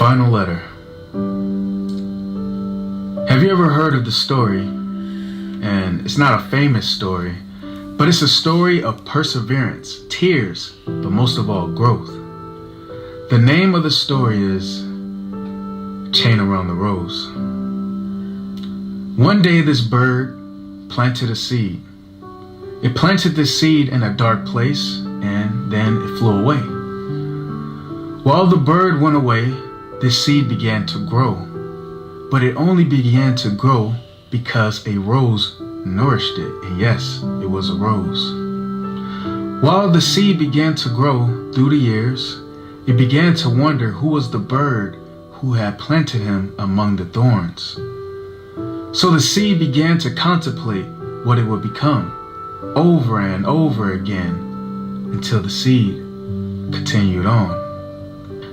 Final letter. Have you ever heard of the story? And it's not a famous story, but it's a story of perseverance, tears, but most of all, growth. The name of the story is Chain Around the Rose. One day this bird planted a seed. It planted this seed in a dark place and then it flew away. While the bird went away, this seed began to grow, but it only began to grow because a rose nourished it, and yes, it was a rose. While the seed began to grow through the years, it began to wonder who was the bird who had planted him among the thorns. So the seed began to contemplate what it would become, over and over again, until the seed continued on.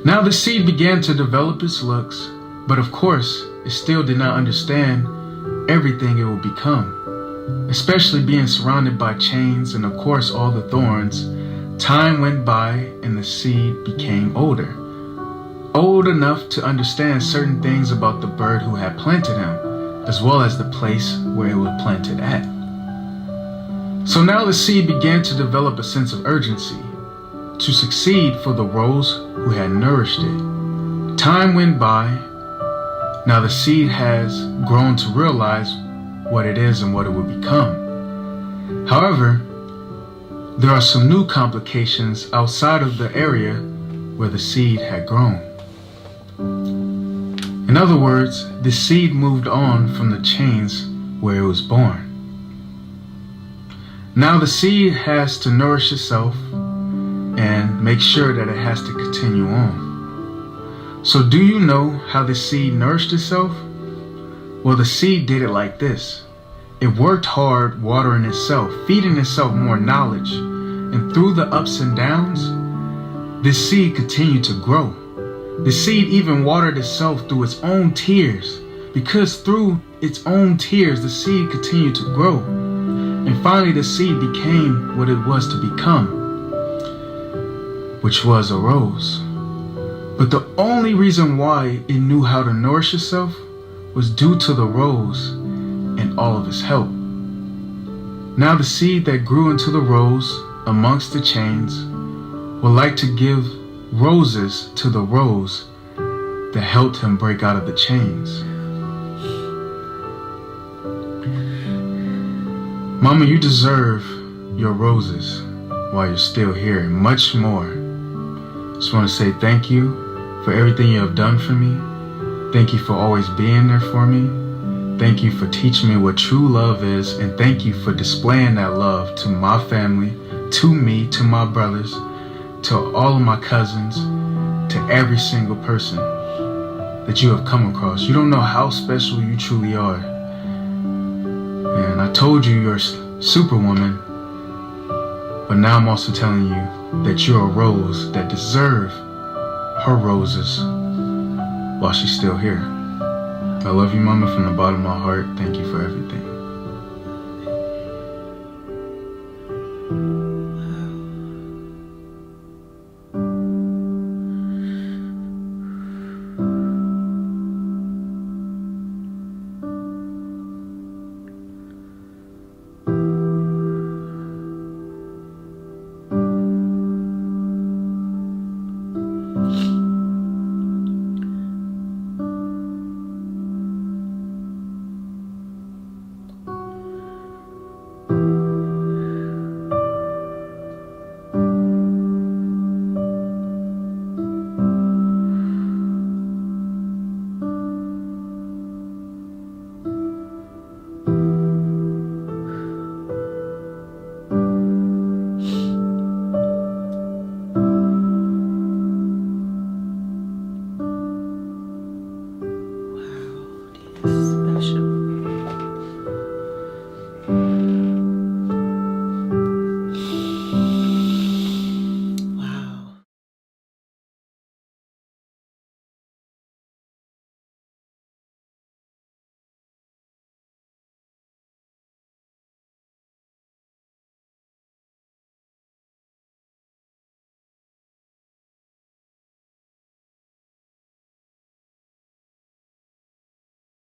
Now the seed began to develop its looks, but of course, it still did not understand everything it would become, especially being surrounded by chains and of course all the thorns. Time went by and the seed became older, old enough to understand certain things about the bird who had planted him, as well as the place where it was planted at. So now the seed began to develop a sense of urgency to succeed for the rose who had nourished it. Time went by. Now the seed has grown to realize what it is and what it would become. However, there are some new complications outside of the area where the seed had grown. In other words, the seed moved on from the chains where it was born. Now the seed has to nourish itself and make sure that it has to continue on. So do you know how the seed nourished itself? Well, the seed did it like this. It worked hard watering itself, feeding itself more knowledge, and through the ups and downs, this seed continued to grow. The seed even watered itself through its own tears, because through its own tears, the seed continued to grow. And finally, the seed became what it was to become, which was a rose. But the only reason why it knew how to nourish itself was due to the rose and all of its help. Now the seed that grew into the rose amongst the chains would like to give roses to the rose that helped him break out of the chains. Mama, you deserve your roses while you're still here and much more. Just want to say thank you for everything you have done for me. Thank you for always being there for me. Thank you for teaching me what true love is, and thank you for displaying that love to my family, to me, to my brothers, to all of my cousins, to every single person that you have come across. You don't know how special you truly are. And I told you you're a superwoman, but now I'm also telling you that you're a rose that deserves her roses while she's still here. I love you, Mama, from the bottom of my heart. Thank you for everything.